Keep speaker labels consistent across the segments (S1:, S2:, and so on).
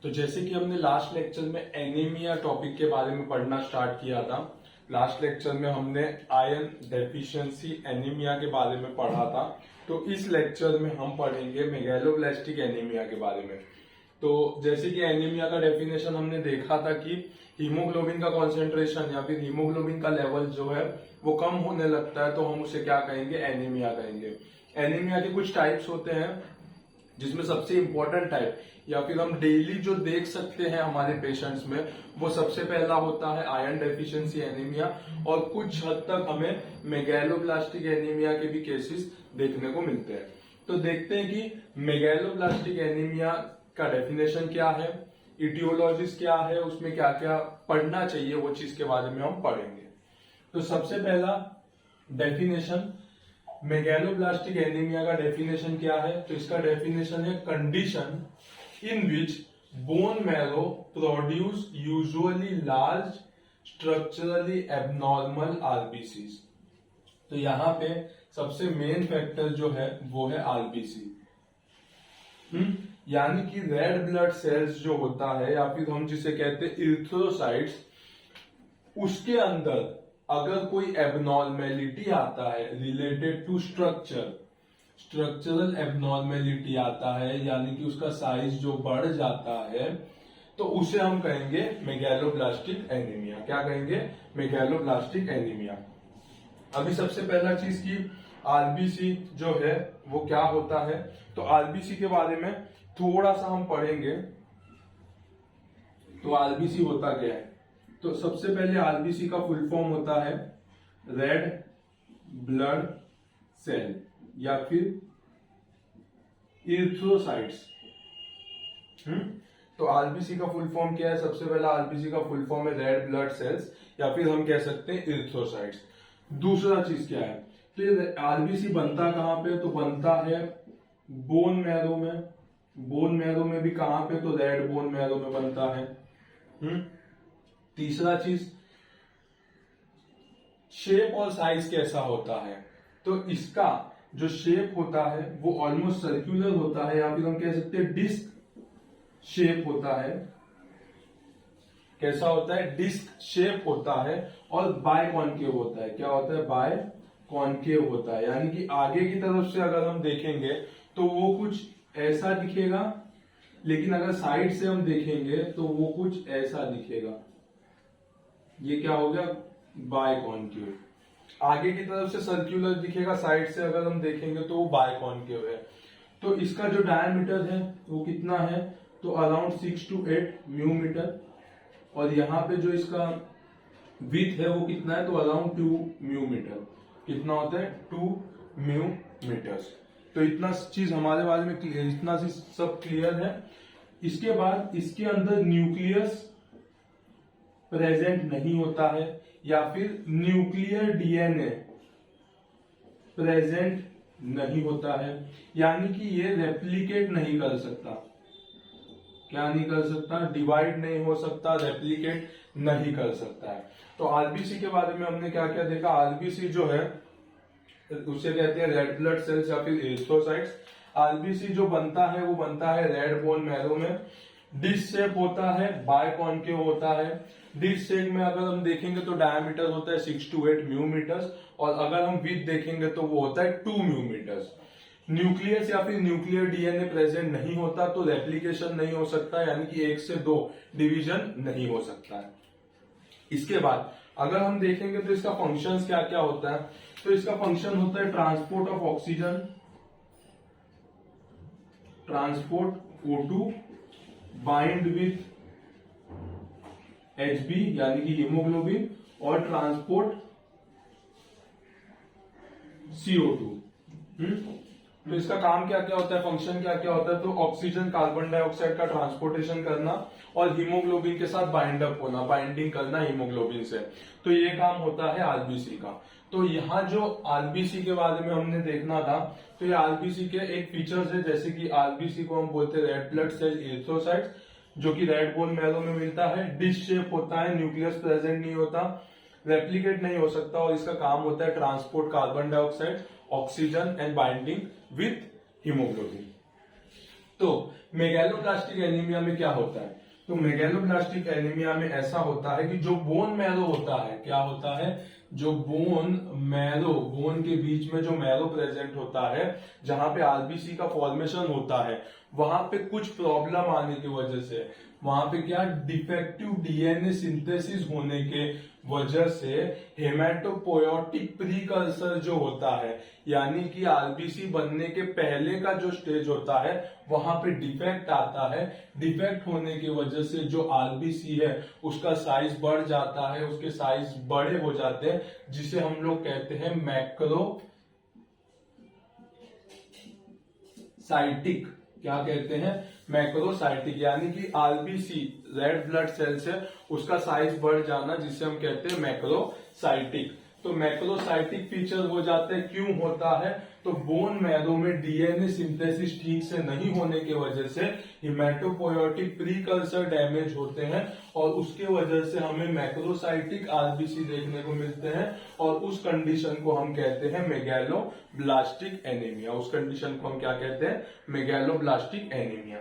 S1: तो जैसे कि हमने लास्ट लेक्चर में एनीमिया टॉपिक के बारे में पढ़ना स्टार्ट किया था। लास्ट लेक्चर में हमने आयरन डेफिशिएंसी एनीमिया के बारे में पढ़ा था। तो इस लेक्चर में हम पढ़ेंगे मेगैलोब्लास्टिक एनीमिया के बारे में। तो जैसे कि एनीमिया का डेफिनेशन हमने देखा था कि हीमोग्लोबिन का कॉन्सेंट्रेशन या फिर हीमोग्लोबिन का लेवल जो है वो कम होने लगता है, तो हम उसे क्या कहेंगे, एनीमिया कहेंगे। एनीमिया के कुछ टाइप्स होते हैं, जिसमें सबसे इंपॉर्टेंट टाइप या फिर हम डेली जो देख सकते हैं हमारे पेशेंट्स में, वो सबसे पहला होता है आयरन डेफिशिएंसी एनीमिया। और कुछ हद तक हमें मेगैलोब्लास्टिक एनीमिया के भी केसेस देखने को मिलते हैं। तो देखते हैं कि मेगैलोब्लास्टिक एनीमिया का डेफिनेशन क्या है, इटियोलॉजीज क्या है, उसमें क्या क्या पढ़ना चाहिए, वो चीज के बारे में हम पढ़ेंगे। तो सबसे पहला डेफिनेशन मेगैलोब्लास्टिक एनीमिया का डेफिनेशन क्या है, तो इसका डेफिनेशन है condition in which bone marrow produce usually large structurally abnormal RBC. तो यहां पे सबसे मेन फैक्टर जो है वो है आरबीसी, यानी कि रेड ब्लड सेल्स जो होता है या फिर हम जिसे कहते हैं इरिथ्रोसाइट्स, उसके अंदर अगर कोई एबनॉर्मेलिटी आता है रिलेटेड टू स्ट्रक्चरल एबनॉर्मेलिटी आता है, यानी कि उसका साइज जो बढ़ जाता है, तो उसे हम कहेंगे मेगैलोब्लास्टिक एनीमिया। क्या कहेंगे, मेगैलोब्लास्टिक एनीमिया। अभी सबसे पहला चीज की आरबीसी जो है वो क्या होता है, तो आरबीसी के बारे में थोड़ा सा हम पढ़ेंगे। तो आरबीसी होता क्या है, तो सबसे पहले आरबीसी का फुल फॉर्म होता है रेड ब्लड सेल या फिर इरिथ्रोसाइट्स। तो आरबीसी का फुल फॉर्म क्या है, सबसे पहला आरबीसी का फुल फॉर्म है रेड ब्लड सेल्स या फिर हम कह सकते हैं इरिथ्रोसाइट्स। दूसरा चीज क्या है, तो ये आरबीसी बनता कहां पे, तो बनता है बोन मैरो में। बोन मैरो में भी कहां पे, तो रेड बोन मैरो में बनता है। तीसरा चीज शेप और साइज कैसा होता है, तो इसका जो शेप होता है वो ऑलमोस्ट सर्कुलर होता है या फिर हम कह सकते हैं डिस्क शेप होता है। कैसा होता है, डिस्क शेप होता है और बाय कॉन्केव होता है। क्या होता है, बाय कॉन्केव होता है, यानी कि आगे की तरफ से अगर हम देखेंगे तो वो कुछ ऐसा दिखेगा, लेकिन अगर साइड से हम देखेंगे तो वो कुछ ऐसा दिखेगा। ये क्या हो गया, बाय कॉन्केव। आगे की तरफ से सर्कुलर दिखेगा, साइड से अगर हम देखेंगे तो वो बाय कॉन्केव है। तो इसका जो डायमीटर है वो कितना है, तो अराउंड 6 to 8 म्यूमीटर। और यहाँ पे जो इसका विड्थ है वो कितना है, तो अराउंड 2 म्यूमीटर। कितना होता है, 2 म्यूमीटर्स। तो इतना चीज हमारे बारे में इतना चीज सब क्लियर है। इसके बाद इसके अंदर न्यूक्लियस प्रेजेंट नहीं होता है या फिर न्यूक्लियर डीएनए प्रेजेंट नहीं होता है, यानी कि ये रेप्लिकेट नहीं कर सकता। क्या नहीं कर सकता, डिवाइड नहीं हो सकता, रेप्लिकेट नहीं कर सकता है। तो आरबीसी के बारे में हमने क्या क्या देखा, आरबीसी जो है उसे कहते हैं रेड ब्लड सेल्स या फिर इरिथ्रोसाइट्स। आरबीसी जो बनता है वो बनता है रेड बोन मैरो में। डिश शेप होता है, बाय कॉन्केव होता है। डिश शेप में अगर हम देखेंगे तो डायमीटर होता है 6 to 8 म्यूमीटर्स, और अगर हम विड्थ देखेंगे तो वो होता है 2 म्यूमीटर्स। न्यूक्लियस या फिर न्यूक्लियर डीएनए प्रेजेंट नहीं होता, तो रेप्लिकेशन नहीं हो सकता, यानी कि 1 से 2 डिवीजन नहीं हो सकता है। इसके बाद अगर हम देखेंगे तो इसका फंक्शंस क्या क्या होता है, तो इसका फंक्शन होता है transport of oxygen, transport O2, bind with Hb यानी कि हीमोग्लोबिन, और ट्रांसपोर्ट CO2। तो इसका काम क्या क्या होता है, फंक्शन क्या क्या होता है, तो ऑक्सीजन कार्बन डाइऑक्साइड का ट्रांसपोर्टेशन करना और हीमोग्लोबिन के साथ बाइंड अप होना, बाइंडिंग करना हीमोग्लोबिन से। तो ये काम होता है आरबीसी का। तो यहाँ जो आरबीसी के बारे में हमने देखना था, तो ये आरबीसी के एक फीचर्स है, जैसे कि आरबीसी को हम बोलते हैं रेड ब्लड सेल इरिथ्रोसाइट्स, जो कि रेड बोन मैरो में मिलता है। डिश शेप होता है, न्यूक्लियस प्रेजेंट नहीं होता, रेप्लिकेट नहीं हो सकता, और इसका काम होता है transport carbon dioxide, oxygen and binding with haemoglobin. तो मेगैलोब्लास्टिक एनीमिया में क्या होता है? तो मेगैलोब्लास्टिक एनीमिया में ऐसा होता है कि जो बोन मैरो होता है, क्या होता है, जो बोन के बीच में जो मैरो प्रेजेंट होता है, जहां पे आरबीसी का फॉर्मेशन होता है, वहां पे कुछ प्रॉब्लम आने की वजह से, वहां पे क्या डिफेक्टिव डीएनए सिंथेसिस होने के वजह से हेमाटोपोयोटिक प्रीकर्सर जो होता है, यानी कि आरबीसी बनने के पहले का जो स्टेज होता है, वहां पे डिफेक्ट आता है। डिफेक्ट होने की वजह से जो आरबीसी है उसका साइज बढ़ जाता है, उसके साइज बड़े हो जाते हैं, जिसे हम लोग कहते हैं मैक्रोसाइटिक। क्या कहते हैं? मैक्रोसाइटिक, यानी कि आरबीसी रेड ब्लड सेल्स है, उसका साइज बढ़ जाना, जिसे हम कहते हैं मैक्रोसाइटिक। तो मैक्रोसाइटिक फीचर हो जाते हैं, क्यों होता है? तो बोन मैरो में डीएनए सिंथेसिस ठीक से नहीं होने की वजह से हिमेटोपोयोटिक प्रीकर्सर डैमेज होते हैं, और उसके वजह से हमें मैक्रोसाइटिक आरबीसी देखने को मिलते हैं, और उस कंडीशन को हम कहते हैं मेगैलोब्लास्टिक एनीमिया। उस कंडीशन को हम क्या कहते हैं? Megaloblastic anaemia.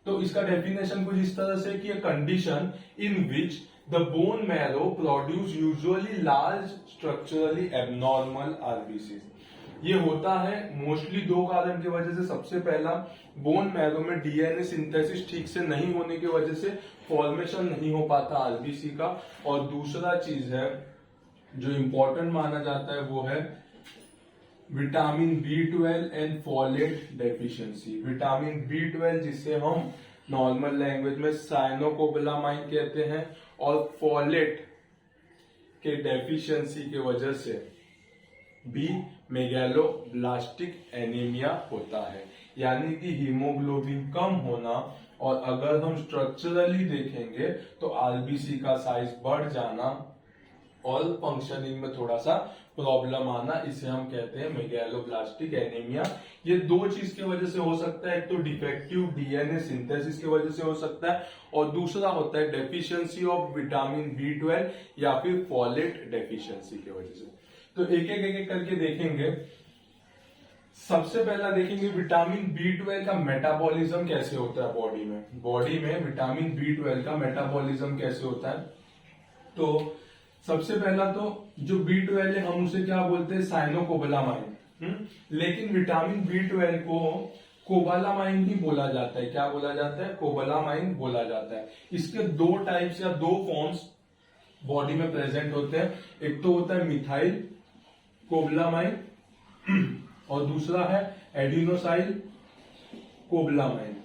S1: तो इसका डेफिनेशन कुछ इस तरह से कि condition in which the bone marrow produce usually large structurally abnormal RBC. ये होता है मोस्टली दो कारण की वजह से। सबसे पहला, बोन मैरो में डीएनए सिंथेसिस ठीक से नहीं होने की वजह से फॉर्मेशन नहीं हो पाता आरबीसी का, और दूसरा चीज है जो इंपॉर्टेंट माना जाता है, वो है vitamin B12 and folate deficiency. Vitamin B12 जिसे हम नॉर्मल लैंग्वेज में साइनोकोबालामाइन कहते हैं, और फॉलेट के डेफिशिएंसी की वजह से भी मेगैलोब्लास्टिक एनीमिया होता है, यानी कि हीमोग्लोबिन कम होना, और अगर हम स्ट्रक्चरली देखेंगे तो आरबीसी का साइज बढ़ जाना और फंक्शनिंग में थोड़ा सा प्रॉब्लम आना, इसे हम कहते हैं मेगैलोब्लास्टिक एनीमिया। ये दो चीज की वजह से हो सकता है, एक तो डिफेक्टिव डीएनए सिंथेसिस की वजह से हो सकता है, और दूसरा होता है डेफिशिएंसी ऑफ विटामिन B12 या फिर फॉलेट डेफिशिएंसी की वजह से। तो एक एक करके देखेंगे। सबसे पहला देखेंगे विटामिन B12 का मेटाबॉलिज्म कैसे होता है बॉडी में। बॉडी में विटामिन B12 का मेटाबॉलिज्म कैसे होता है? तो सबसे पहला तो जो B12 है, हम उसे क्या बोलते हैं? साइनोकोबालामाइन। लेकिन विटामिन B12 को कोबालामाइन ही बोला जाता है। क्या बोला जाता है? कोबालामाइन बोला जाता है। इसके दो टाइप्स या दो फॉर्म्स बॉडी में प्रेजेंट होते हैं। एक तो होता है मिथाइल कोबालामाइन और दूसरा है एडिनोसाइल कोबालामाइन।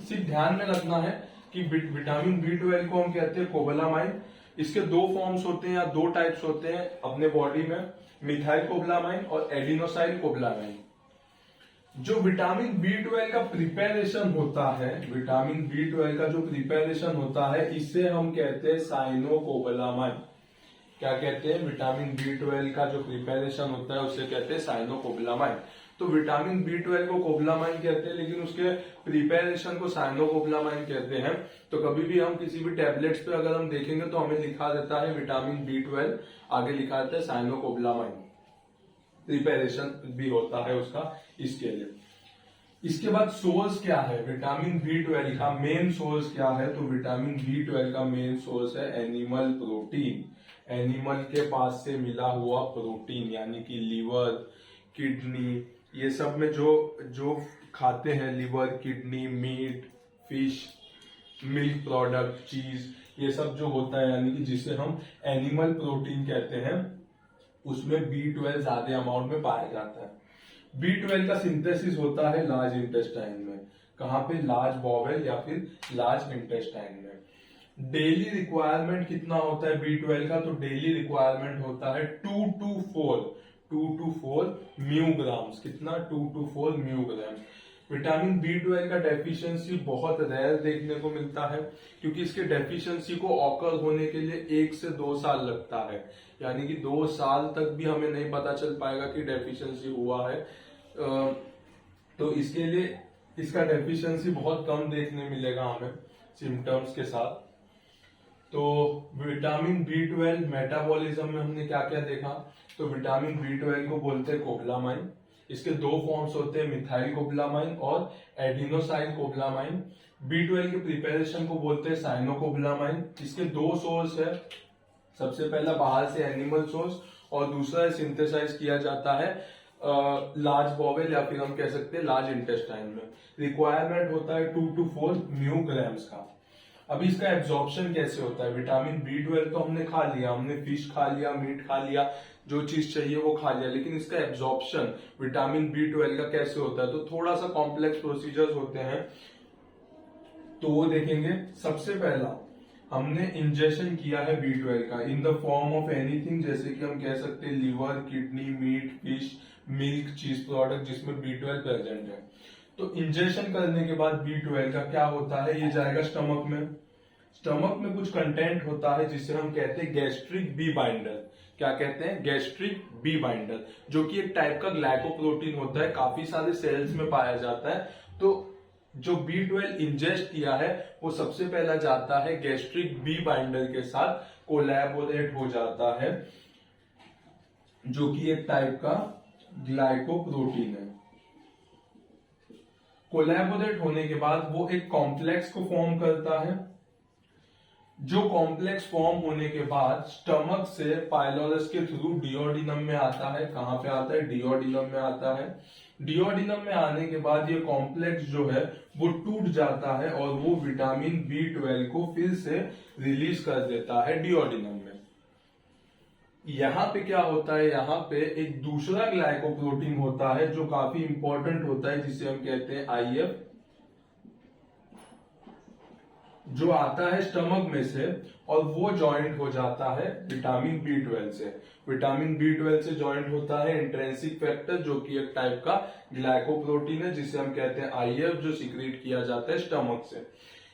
S1: सिर्फ ध्यान में रखना है कि विटामिन B12 को हम कहते हैं कोबालामाइन। इसके दो फॉर्म्स होते हैं या दो टाइप्स होते हैं अपने बॉडी में, मिथाइल कोबालामाइन और एडिनोसाइल कोबालामाइन। जो विटामिन B12 का प्रिपरेशन होता है, विटामिन B12 का जो प्रिपरेशन होता है, इसे हम कहते हैं साइनोकोबालामाइन। क्या कहते हैं? विटामिन B12 का जो प्रिपरेशन होता है उसे कहते हैं साइनोकोबालामाइन। तो विटामिन B12 को कोबालामाइन कहते हैं, लेकिन उसके प्रिपरेशन को साइनोकोबालामाइन कहते हैं। तो कभी भी हम किसी भी टैबलेट्स पे अगर हम देखेंगे तो हमें लिखा देता है विटामिन B12, आगे लिखा देता है साइनोकोबालामाइन। प्रिपरेशन भी होता है उसका इसके लिए। इसके बाद सोर्स क्या है विटामिन B12 का? मेन सोर्स क्या है? तो विटामिन B12 का मेन सोर्स है एनिमल प्रोटीन। एनिमल के पास से मिला हुआ प्रोटीन, यानी कि लीवर, किडनी, ये सब में जो खाते हैं, liver, kidney, meat, fish, milk product, cheese, ये सब जो होता है, यानी कि जिसे हम एनिमल प्रोटीन कहते हैं, उसमें B12 ज्यादा अमाउंट में पाया जाता है। B12 का सिंथेसिस होता है लार्ज इंटेस्टाइन में। कहां पे? लार्ज बॉवेल या फिर लार्ज इंटेस्टाइन में। डेली रिक्वायरमेंट कितना होता है B12 का? तो डेली रिक्वायरमेंट होता है 2 to 4 म्यूग्राम्स। कितना? 2 to 4 म्यूग्राम्स। विटामिन B12 का डेफिशिएंसी बहुत रेयर देखने को मिलता है, क्योंकि इसके डेफिशिएंसी को ऑकर होने के लिए 1 से 2 साल लगता है, यानी कि 2 साल तक भी हमें नहीं पता चल पाएगा कि डेफिशिएंसी हुआ है। तो इसके लिए इसका डेफिशिएंसी बहुत कम देखने मिलेगा हमें सिम्टम्स के साथ। तो विटामिन B12 मेटाबॉलिज्म में हमने क्या क्या देखा? तो विटामिन B12 को बोलते हैं कोबालामाइन, इसके दो फॉर्म्स होते हैं, मिथाइल कोबलामाइन और एडिनोसाइन कोबलामाइन। B12 के प्रिपरेशन को बोलते हैं साइनोकोबलामाइन। इसके दो सोर्स है, सबसे पहला बाहर से एनिमल सोर्स और दूसरा सिंथेसाइज किया जाता है लार्ज बॉवेल या फिर हम कह सकते हैं लार्ज इंटेस्टाइन में। रिक्वायरमेंट होता है 2 to 4 म्यूग्राम्स का। अभी इसका एब्जॉर्प्शन कैसे होता है? विटामिन B12 तो हमने खा लिया, हमने फिश खा लिया, मीट खा लिया, जो चीज चाहिए वो खा लिया, लेकिन इसका एब्जॉर्प्शन विटामिन B12 का कैसे होता है? तो थोड़ा सा कॉम्प्लेक्स प्रोसीजर्स होते हैं, तो वो देखेंगे। सबसे पहला हमने इंजेक्शन किया है B12 का in the form of anything, जैसे कि हम कह सकते हैं liver, kidney, meat, fish, milk, cheese product जिसमें B12 प्रेजेंट है। तो इंजेक्शन करने के बाद B12 का क्या होता है, ये जाएगा स्टमक में। स्टमक में कुछ कंटेंट होता है जिसे हम कहते हैं गैस्ट्रिक बी बाइंडर। क्या कहते हैं? गैस्ट्रिक बी बाइंडर, जो कि एक टाइप का ग्लाइकोप्रोटीन होता है, काफी सारे सेल्स में पाया जाता है। तो जो B12 इंजेस्ट किया है वो सबसे पहला जाता है गैस्ट्रिक बी बाइंडर के साथ कोलैबोरेट हो जाता है, जो कि एक टाइप का ग्लाइकोप्रोटीन है। कोलैबोरेट होने के बाद वो एक कॉम्प्लेक्स को फॉर्म करता है, जो कॉम्प्लेक्स फॉर्म होने के बाद स्टमक से पाइलोरस के थ्रू डिओडिनम में आता है। कहां पे आता है? डिओडिनम में आता है। डिओडिनम में आने के बाद ये कॉम्प्लेक्स जो है वो टूट जाता है और वो विटामिन B12 को फिर से रिलीज कर देता है डिओडिनम में। यहां पे क्या होता है? यहां पे एक दूसरा ग्लाइकोप्रोटीन होता है जो काफी इंपॉर्टेंट होता है, जिसे हम कहते हैं IF, जो आता है स्टमक में से और वो ज्वाइंट हो जाता है विटामिन B12 से। विटामिन B12 से ज्वाइंट होता है इंट्रिंसिक फैक्टर, जो कि एक टाइप का ग्लाइकोप्रोटीन है, जिसे हम कहते हैं IF, जो सिक्रीट किया जाता है स्टमक से।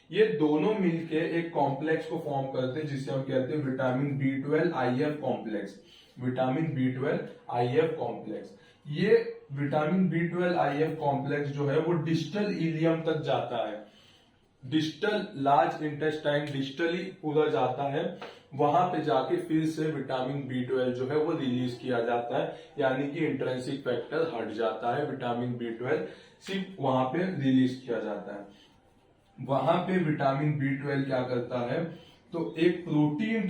S1: ये दोनों मिलके एक कॉम्प्लेक्स को फॉर्म करते हैं जिसे हम कहते हैं vitamin B12 IF complex. Vitamin B12 IF complex. ये विटामिन B12 IF कॉम्प्लेक्स जो है वो डिस्टल इलियम तक जाता है। डिस्टल लार्ज इंटेस्टाइन डिस्टली पूरा जाता है, वहां पे जाके फिर से विटामिन B12 जो है वो रिलीज किया जाता है, यानी कि इंट्रिंसिक फैक्टर हट जाता है, विटामिन B12 सिर्फ वहां पे रिलीज किया जाता है। वहां पे विटामिन B12 क्या करता है? तो एक प्रोटीन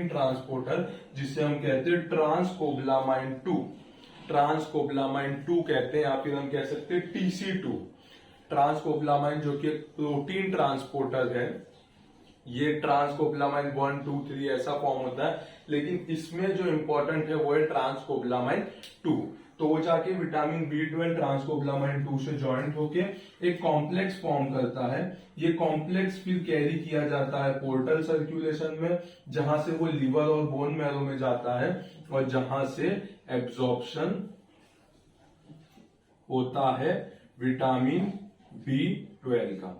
S1: ट्रांसपोर्टर जिसे हम कहते हैं ट्रांसकोबलामाइन 2 कहते हैं, या फिर हम कह सकते हैं TC2। ट्रांसकोबलामाइन जो कि एक प्रोटीन ट्रांसपोर्टर है, ये ट्रांसकोबलामाइन 1, 2, 3 ऐसा फॉर्म होता है, लेकिन इसमें जो इंपॉर्टेंट है वो है ट्रांसकोबलामाइन 2। तो वो जाके विटामिन B12 ट्रांसकोबलामाइन 2 से ज्वाइंट होके एक कॉम्प्लेक्स फॉर्म करता है। ये कॉम्प्लेक्स फिर कैरी किया जाता है पोर्टल सर्कुलेशन में, जहां से वो लिवर और बोन मैरो में जाता है और जहां से एब्जॉर्प्शन होता है विटामिन B12 का।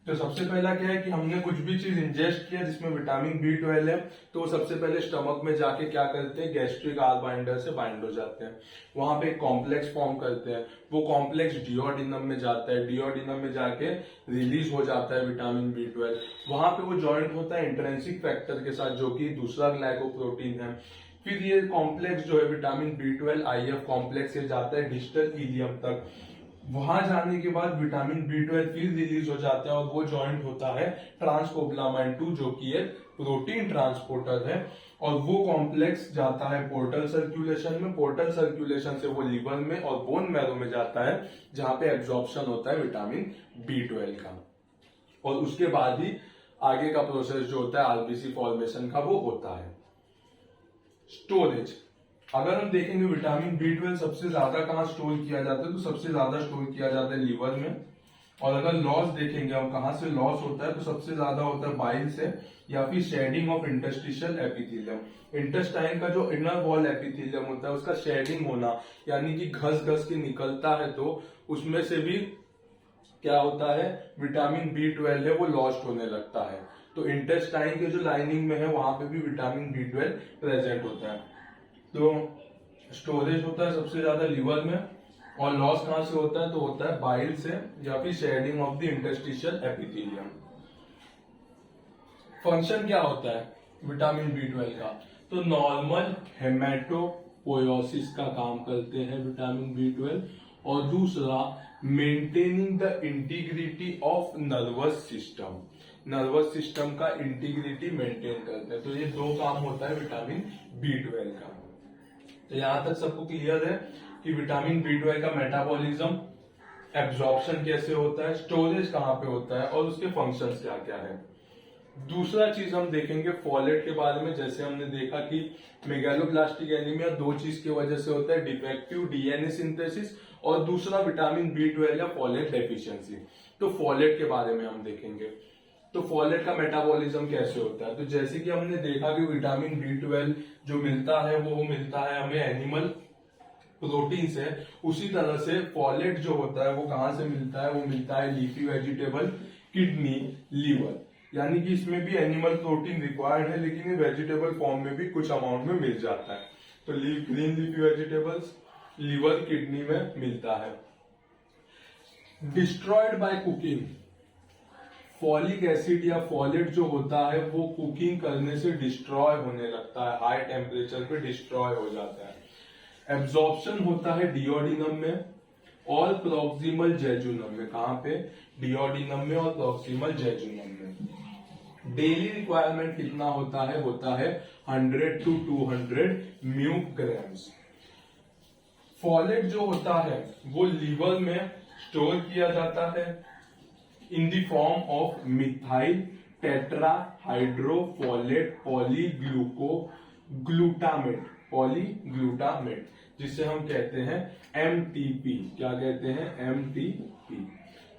S1: तो सबसे पहला क्या है कि हमने कुछ भी चीज इंजेस्ट किया जिसमें विटामिन B12 है, तो सबसे पहले स्टमक में जाके क्या करते हैं? गैस्ट्रिक आर बाइंडर से बाइंड हो जाते हैं, वहां पे एक कॉम्प्लेक्स फॉर्म करते हैं। वो कॉम्प्लेक्स डिओडिनम में जाता है, डिओडिनम में जाके रिलीज हो जाता है विटामिन B12। वहां पे वो ज्वाइंट होता है इंट्रिंसिक फैक्टर के साथ, जो कि दूसरा ग्लाइकोप्रोटीन है। फिर ये कॉम्प्लेक्स जो है विटामिन B12 IF कॉम्प्लेक्स से जाता है डिस्टल इलियम तक। वहां जाने के बाद विटामिन B12 फिर रिलीज हो जाता है और वो ज्वाइंट होता है ट्रांसकोबलामाइन 2, जो कि एक प्रोटीन ट्रांसपोर्टर है, और वो कॉम्प्लेक्स जाता है पोर्टल सर्कुलेशन में। पोर्टल सर्कुलेशन से वो लिवर में और बोन मैरो में जाता है, जहां पे एब्जॉर्प्शन होता है विटामिन B12 का, और उसके बाद ही आगे का प्रोसेस जो होता है RBC फॉर्मेशन का वो होता है। स्टोरेज, अगर हम देखेंगे विटामिन B12 सबसे ज्यादा कहाँ स्टोर किया जाता है, तो सबसे ज्यादा स्टोर किया जाता है लिवर में। और अगर लॉस देखेंगे हम कहाँ से लॉस होता है, तो सबसे ज्यादा होता है बाइल से या फिर shedding of interstitial epithelium. Intestine का जो इनर वॉल एपिथेलियम होता है उसका शेडिंग होना, यानी कि घस घस के निकलता है, तो उसमें से भी क्या होता है? विटामिन B12 है वो लॉस्ट होने लगता है। तो इंटेस्टाइन के जो लाइनिंग में है वहां पे भी विटामिन B12 प्रेजेंट होता है। तो स्टोरेज होता है सबसे ज्यादा लिवर में, और लॉस कहां से होता है? तो होता है बाइल से या फिर shedding of the interstitial epithelium. Function क्या होता है विटामिन B12 का? तो नॉर्मल हेमेटो पोयोसिस का काम करते हैं विटामिन B12। और दूसरा maintaining the integrity of nervous system का इंटीग्रिटी मेंटेन करते हैं। तो ये दो काम होता है विटामिन B12 का। तो यहां तक सबको क्लियर है कि विटामिन B12 का मेटाबॉलिज्म, एब्जॉर्प्शन कैसे होता है, स्टोरेज कहाँ पे होता है और उसके फंक्शंस क्या क्या है। दूसरा चीज हम देखेंगे फॉलेट के बारे में। जैसे हमने देखा कि मेगालोब्लास्टिक एनीमिया दो चीज की वजह से होता है, डिफेक्टिव डीएनए सिंथेसिस और दूसरा विटामिन B12 या फॉलेट डेफिशिएंसी। तो फॉलेट के बारे में हम देखेंगे। तो फॉलेट का मेटाबॉलिज्म कैसे होता है। तो जैसे कि हमने देखा कि विटामिन B12 जो मिलता है वो मिलता है हमें एनिमल प्रोटीन से, उसी तरह से फॉलेट जो होता है वो कहां से मिलता है, वो मिलता है लीफी वेजिटेबल, किडनी, लीवर। यानी कि इसमें भी एनिमल प्रोटीन रिक्वायर्ड है, लेकिन ये वेजिटेबल फॉर्म में भी कुछ अमाउंट में मिल जाता है। तो green leafy vegetables, liver, kidney में मिलता है। Destroyed by cooking, folic acid या फॉलेट जो होता है वो कुकिंग करने से डिस्ट्रॉय होने लगता है, हाई टेम्परेचर पे डिस्ट्रॉय हो जाता है। एब्जॉर्प्शन होता है डिओडिनम में और प्रॉक्सिमल जेजुनम में। कहां पे, डिओडिनम में और प्रॉक्सिमल जेजुनम में। डेली रिक्वायरमेंट कितना होता है 100 to 200 म्यू ग्राम्स। फॉलेट जो होता है वो लीवर में स्टोर किया जाता है in the form of methyl tetrahydrofolate polyglutamate, जिसे हम कहते हैं MTP। क्या कहते हैं, MTP।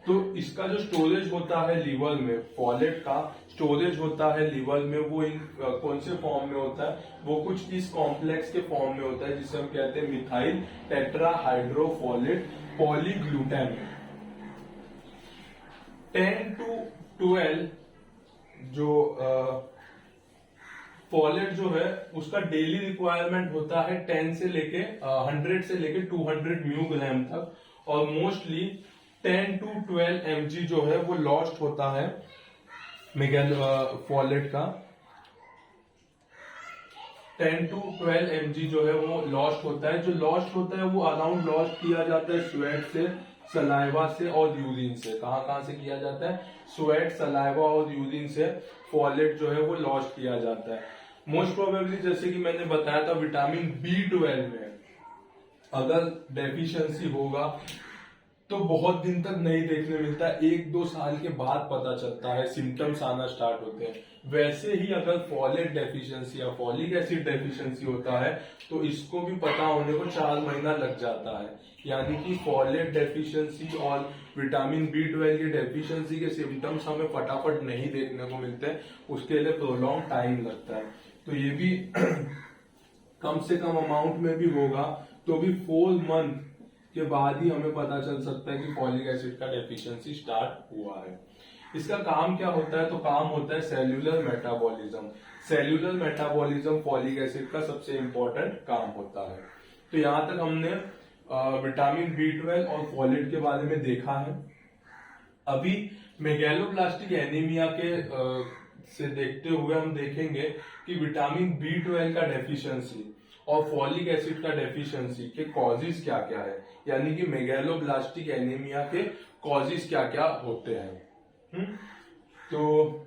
S1: तो इसका जो स्टोरेज होता है लीवर में, फॉलेट का स्टोरेज होता है लीवर में, वो इन कौन से फॉर्म में होता है, वो कुछ इस कॉम्प्लेक्स के फॉर्म में होता है जिसे हम कहते हैं मिथाइल टेट्रा हाइड्रोफॉलेट पॉलीग्लूटामेट। 10 to 12 जो फॉलेट जो है उसका डेली रिक्वायरमेंट होता है 100 से लेके 200 म्यू ग्राम तक, और मोस्टली 10 to 12 mg जो है वो लॉस्ट होता है फॉलेट का। 10 to 12 mg जो है वो लॉस्ट होता है। जो लॉस्ट होता है वो अराउंड लॉस्ट किया जाता है स्वेट से, सलाइवा से और यूरिन से। कहां से किया जाता है, स्वेट, सलाइवा और यूरिन से फॉलेट जो है वो लॉस्ट किया जाता है। मोस्ट प्रोबेबली जैसे कि मैंने बताया था विटामिन B12 में अगर डेफिशिएंसी होगा तो बहुत दिन तक नहीं देखने मिलता है, 1-2 साल के बाद पता चलता है, सिम्टम्स आना स्टार्ट होते हैं। वैसे ही अगर फॉलेट डेफिशिएंसी या फॉलिक एसिड डेफिशिएंसी होता है तो इसको भी पता होने को 4 महीना लग जाता है। यानी कि फॉलेट डेफिशिएंसी और विटामिन B12 की डेफिशिएंसी के सिम्टम्स हमें फटाफट नहीं देखने को मिलते, उसके लिए प्रोलॉन्ग टाइम लगता है। तो ये भी कम से कम अमाउंट में भी होगा तो भी 4 मंथ के बाद ही हमें पता चल सकता है कि फॉलिक एसिड का डेफिशिएंसी स्टार्ट हुआ है। इसका काम क्या होता है, तो काम होता है cellular metabolism. Cellular metabolism folic acid का सबसे इंपॉर्टेंट काम होता है। तो यहां तक हमने विटामिन B12 और फॉलेट के बारे में देखा है। अभी मेगालोब्लास्टिक एनीमिया के से देखते हुए हम देखेंगे कि विटामिन B12 का डेफिशिएंसी और फॉलिक एसिड का डेफिशिएंसी के कॉजेज क्या क्या है, यानी कि मेगालोब्लास्टिक एनीमिया के कॉजेज क्या क्या होते हैं। तो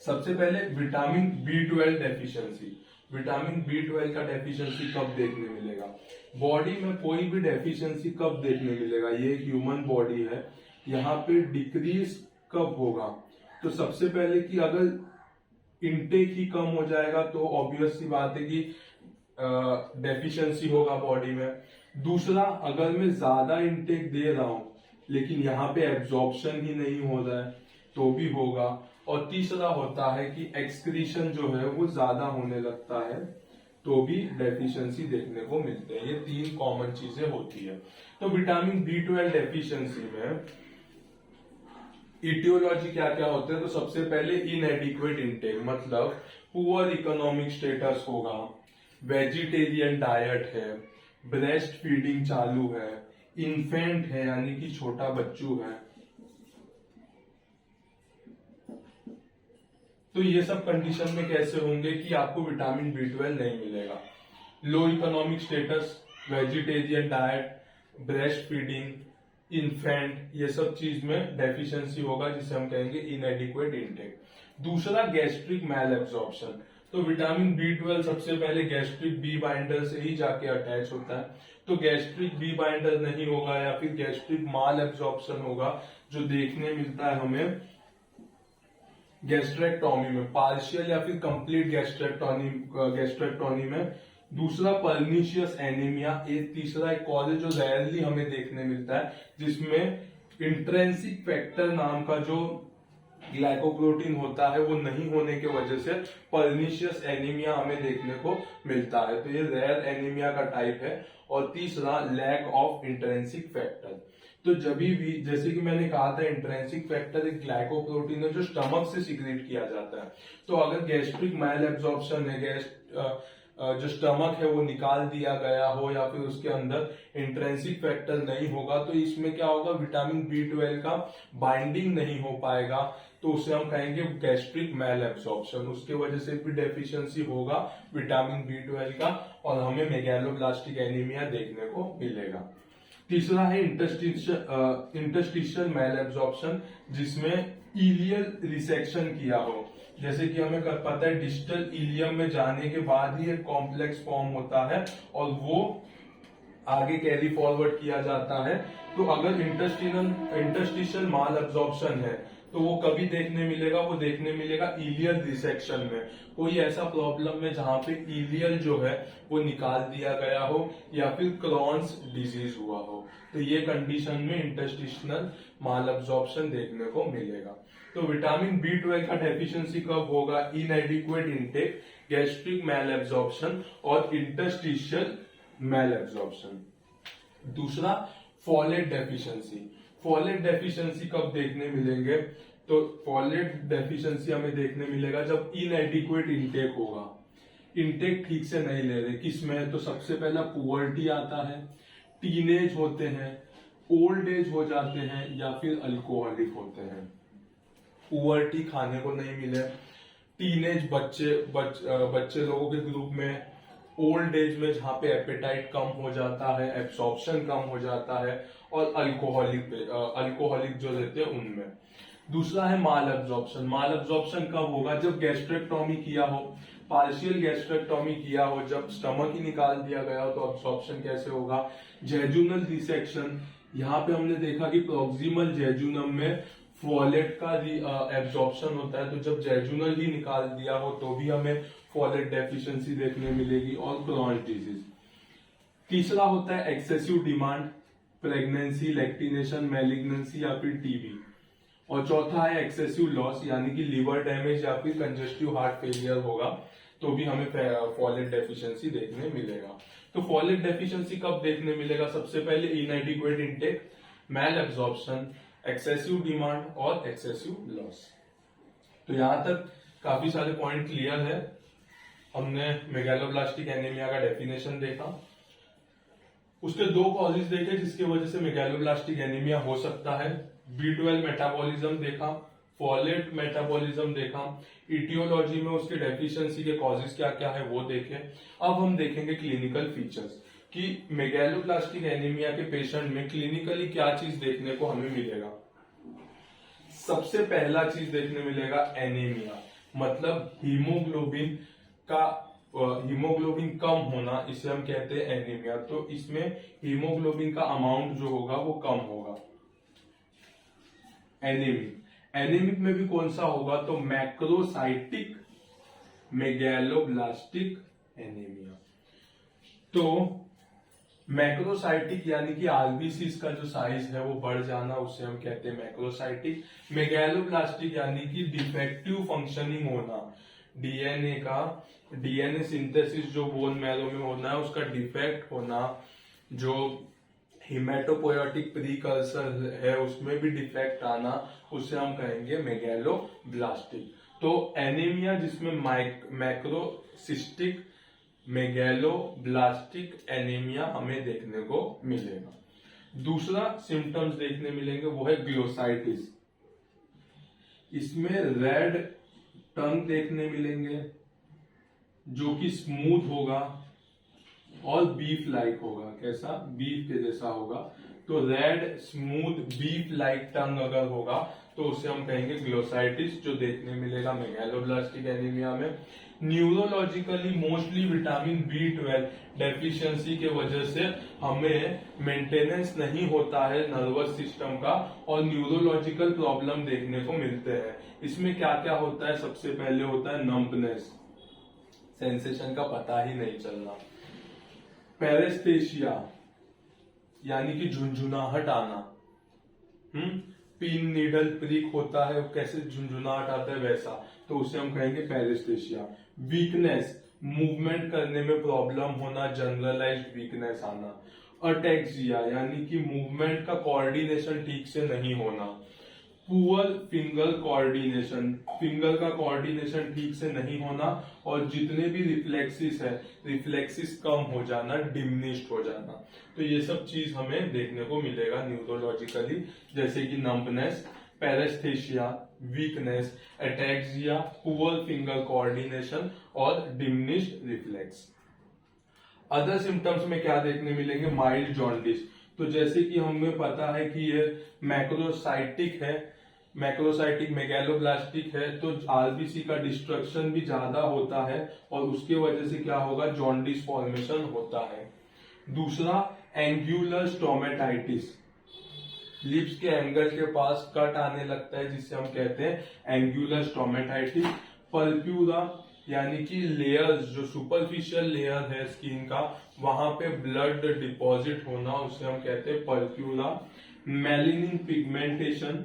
S1: सबसे पहले vitamin B12 deficiency. Vitamin B12 का डेफिशिएंसी कब देखने मिलेगा, बॉडी में कोई भी डेफिशिएंसी कब देखने मिलेगा, ये ह्यूमन बॉडी है, यहाँ पे डिक्रीज कब होगा। तो सबसे पहले कि अगर इनटेक ही कम हो जाएगा तो ऑब्वियस सी बात है कि डेफिशिएंसी होगा बॉडी में। दूसरा, अगर मैं ज्यादा इनटेक दे रहा हूं लेकिन यहाँ पे एब्जॉर्प्शन ही नहीं हो रहा है तो भी होगा। और तीसरा होता है कि एक्सक्रीशन जो है वो ज्यादा होने लगता है तो भी डेफिशिएंसी देखने को मिलते हैं। ये 3 कॉमन चीजें होती है। तो विटामिन B12 डेफिशिएंसी में इटियोलॉजी क्या क्या होते हैं, तो सबसे पहले इनएडिक्वेट इनटेक, मतलब पुअर इकोनॉमिक स्टेटस होगा, वेजिटेरियन डाइट है, ब्रेस्ट फीडिंग चालू है, इन्फेंट है यानी कि छोटा बच्चू है। तो ये सब कंडीशन में कैसे होंगे कि आपको विटामिन B12 नहीं मिलेगा। Low economic status, vegetarian diet, breast feeding, infant, ये सब चीज में डेफिशिएंसी होगा जिसे हम कहेंगे इनएडिक्वेट इनटेक। दूसरा गैस्ट्रिक मैल एब्जॉर्प्शन। तो विटामिन B12 सबसे पहले गैस्ट्रिक बी बाइंडर से ही जाके अटैच होता है। तो गैस्ट्रिक बी बाइंडर नहीं होगा या फिर गैस्ट्रिक माल एब्जॉर्प्शन होगा जो देखने मिलता है हमें गैस्ट्रेक्टोमी में, पार्शियल या फिर कंप्लीट गैस्ट्रेक्टोमी में। दूसरा पर्निशियस एनीमिया, एक तीसरा एक कॉज है जो रेयरली हमें देखने मिलता है जिसमें इंट्रेंसिक फैक्टर नाम का जो ग्लाइकोप्रोटीन होता है वो नहीं होने की वजह से पर्निशियस एनीमिया हमें देखने को मिलता है। तो ये रेयर एनीमिया का टाइप है। और तीसरा लैक ऑफ इंट्रेंसिक फैक्टर। तो जब भी, जैसे कि मैंने कहा था, इंट्रेंसिक फैक्टर एक ग्लाइकोप्रोटीन है जो स्टमक से सिक्रेट किया जाता है। तो अगर गैस्ट्रिक मैल एब्जॉर्प्शन है, जो स्टमक है वो निकाल दिया गया हो या फिर उसके अंदर इंट्रेंसिक फैक्टर नहीं होगा तो इसमें क्या होगा, विटामिन B12 का बाइंडिंग नहीं हो पाएगा, तो उसे हम कहेंगे गैस्ट्रिक मैल एब्जॉर्प्शन। उसके वजह से भी डेफिशिएंसी होगा विटामिन B12 का और हमें मेगैलोब्लास्टिक एनीमिया देखने को मिलेगा। तीसरा है इंटरस्टिशियल मैल एब्जॉर्प्शन, जिसमें इलियल रिसेक्शन किया हो। जैसे कि हमें पता है डिस्टल इलियम में जाने के बाद ही एक कॉम्प्लेक्स फॉर्म होता है और वो आगे कैरी फॉरवर्ड किया जाता है। तो अगर इंटरस्टिशियल माल एब्जॉर्प्शन है तो वो कभी देखने मिलेगा, वो देखने मिलेगा इलियल रिसेक्शन में, कोई ऐसा प्रॉब्लम में जहां पे इलियल जो है वो निकाल दिया गया हो या फिर क्रॉन्स डिजीज हुआ हो, तो ये कंडीशन में इंटरस्टिशियल माल एब्जॉर्प्शन देखने को मिलेगा। तो विटामिन B12 का डेफिशिएंसी कब होगा, इनएडिक्वेट इनटेक, गैस्ट्रिक मैल एब्जॉर्प्शन और इंटरस्टिशियल मैल एब्जॉर्प्शन। दूसरा फोलेट डेफिशिएंसी। फोलेट डेफिशिएंसी कब देखने मिलेंगे, तो फोलेट डेफिशिएंसी हमें देखने मिलेगा जब इनएडिक्वेट इनटेक होगा, इनटेक ठीक से नहीं ले रहे। किसमें, तो सबसे पहला पुअर्टी आता है, टीनेज होते हैं, ओल्ड एज हो जाते हैं या फिर अल्कोहलिक होते हैं। पुअर्टी खाने को नहीं मिले, टीनेज बच्चे लोगों के ग्रुप में, ओल्ड एज में जहां पे एपेटाइट कम हो जाता है, एब्सॉर्प्शन कम हो जाता है, और अल्कोहलिक जो रहते हैं उनमें। दूसरा है माल एब्जॉर्प्शन। माल एब्जॉर्प्शन कब होगा, जब गैस्ट्रेक्टोमी किया हो, पार्शियल गैस्ट्रेक्टोमी किया हो, जब स्टमक ही निकाल दिया गया हो तो एब्सॉर्प्शन कैसे होगा। जेजुनल रिसेक्शन, यहाँ पे हमने देखा कि प्रोक्सिमल जेजुनम में फोलेट का एब्जॉर्प्शन होता है, तो जब जेजुनल ही निकाल दिया हो तो भी हमें फोलेट डेफिशिएंसी देखने मिलेगी, और क्रॉन्स डिजीज। तीसरा होता है एक्सेसिव डिमांड, प्रेगनेंसी, लैक्टिनेशन, मैलिग्नेंसी या फिर टीबी। और चौथा है एक्सेसिव लॉस, यानी कि लिवर डैमेज या फिर कंजेस्टिव हार्ट फेलियर होगा तो भी हमें फोलेट डेफिशिएंसी देखने मिलेगा। तो फोलेट डेफिशिएंसी कब देखने मिलेगा, सबसे पहले इनएडिक्वेट इनटेक, मैल एब्जॉर्प्शन, एक्सेसिव डिमांड और एक्सेसिव लॉस। तो यहां तक काफी सारे पॉइंट क्लियर है। हमने मेगैलोब्लास्टिक एनीमिया का डेफिनेशन देखा, उसके दो कॉजेज देखे जिसकी वजह से मेगैलोब्लास्टिक एनीमिया हो सकता है, B12 मेटाबॉलिज्म देखा, फोलेट मेटाबॉलिज्म देखा, इटियोलॉजी में उसके डेफिशिएंसी के कॉजेज क्या क्या है वो देखे। अब हम देखेंगे क्लिनिकल फीचर्स कि मेगैलोब्लास्टिक एनीमिया के पेशेंट में क्लिनिकली क्या चीज देखने को हमें मिलेगा। सबसे पहला चीज देखने मिलेगा एनीमिया, मतलब हीमोग्लोबिन कम होना, इसे हम कहते हैं एनीमिया। तो इसमें हीमोग्लोबिन का अमाउंट जो होगा वो कम होगा। एनीमिक में भी कौन सा होगा, तो मैक्रोसाइटिक मेगैलोब्लास्टिक एनीमिया। तो मैक्रोसाइटिक यानी कि आरबीसीज का जो साइज है वो बढ़ जाना, उसे हम कहते हैं मैक्रोसाइटिक। मेगैलोब्लास्टिक यानी कि डिफेक्टिव फंक्शनिंग होना, डीएनए सिंथेसिस जो बोन मैरो में होना है उसका डिफेक्ट होना, जो हिमेटोपोएटिक प्रीकर्सर है उसमें भी डिफेक्ट आना, उसे हम कहेंगे मेगैलोब्लास्टिक। तो एनीमिया जिसमें मैक्रोसिस्टिक मेगैलोब्लास्टिक एनीमिया हमें देखने को मिलेगा। दूसरा सिम्टम्स देखने मिलेंगे वो है ग्लोसाइटिस, इसमें रेड टंग देखने मिलेंगे जो कि स्मूथ होगा, और बीफ लाइक होगा। कैसा? बीफ के जैसा होगा। तो रेड स्मूथ बीफ लाइक टंग अगर होगा तो उसे हम कहेंगे ग्लोसाइटिस, जो देखने मिलेगा मेगालोब्लास्टिक एनीमिया में। Neurologically mostly vitamin B12 deficiency के वजह से हमें मेंटेनेंस नहीं होता है नर्वस सिस्टम का और न्यूरोलॉजिकल प्रॉब्लम देखने को मिलते हैं। इसमें क्या क्या होता है? सबसे पहले होता है नंबनेस, सेंसेशन का पता ही नहीं चलना। पैरेस्थेशिया यानी कि झुंझुनाहट आना। पिन नीडल प्रिक होता है, कैसे झुंझुनाहट आता है वैसा, तो उसे हम कहेंगे पैरेस्थेशिया। वीकनेस, मूवमेंट करने में प्रॉब्लम होना, जनरलाइज्ड वीकनेस आना। अटैक्सिया यानी कि मूवमेंट का कोऑर्डिनेशन ठीक से नहीं होना। पुअर फिंगर कोऑर्डिनेशन, फिंगर का कोऑर्डिनेशन ठीक से नहीं होना और जितने भी रिफ्लेक्सिस है रिफ्लेक्सिस कम हो जाना, डिमिनिश्ड हो जाना। तो ये सब चीज हमें देखने को मिलेगा न्यूरोलॉजिकली, जैसे कि numbness, paraesthesia, weakness, ataxia, poor finger coordination और डिमिनिश्ड रिफ्लेक्स। अदर सिम्टम्स में क्या देखने मिलेंगे? Mild jaundice. तो जैसे कि हमें पता है कि ये मैक्रोसाइटिक है, मैक्रोसाइटिक मेगालोब्लास्टिक है, तो आरबीसी का डिस्ट्रक्शन भी ज्यादा होता है और उसके वजह से क्या होगा? जॉन्डिस फॉर्मेशन होता है। दूसरा एंगुलर स्टोमेटाइटिस, लिप्स के एंगल के पास कट आने लगता है जिससे हम कहते हैं एंगुलर स्टोमेटाइटिस। पर्प्यूरा यानी कि लेयर्स, जो सुपरफिशियल लेयर है स्किन का, वहां पे ब्लड डिपॉजिट होना, उसे हम कहते हैं पर्प्यूरा। मेलेनिन पिगमेंटेशन,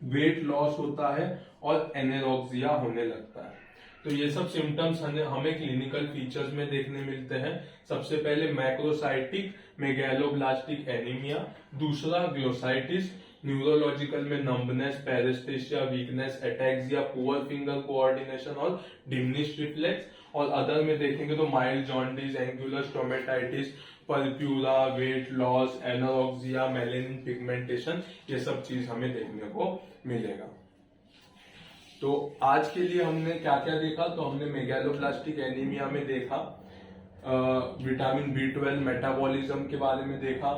S1: वेट लॉस होता है और एनेरोक्सिया होने लगता है। तो ये सब सिम्टम्स हमें क्लिनिकल फीचर्स में देखने मिलते हैं। सबसे पहले मैक्रोसाइटिक मेगालोब्लास्टिक एनीमिया, दूसरा ग्लोसाइटिस, न्यूरोलॉजिकल में numbness, paraesthesia, weakness, ataxia, poor finger coordination और डिमिनिश्ड रिफ्लेक्स, और अदर में देखेंगे तो mild jaundice, angular stomatitis, purpura, weight loss, anorexia, melanin pigmentation, ये सब चीज हमें देखने को मिलेगा। तो आज के लिए हमने क्या क्या देखा? तो हमने मेगालोब्लास्टिक एनीमिया में देखा विटामिन B12 मेटाबॉलिज्म के बारे में देखा,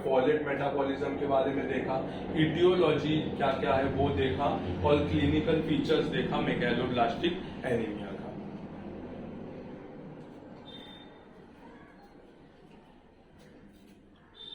S1: फॉलेट मेटाबॉलिज्म के बारे में देखा, इटियोलॉजी क्या क्या है वो देखा और क्लिनिकल फीचर्स देखा मेगालोब्लास्टिक एनीमिया।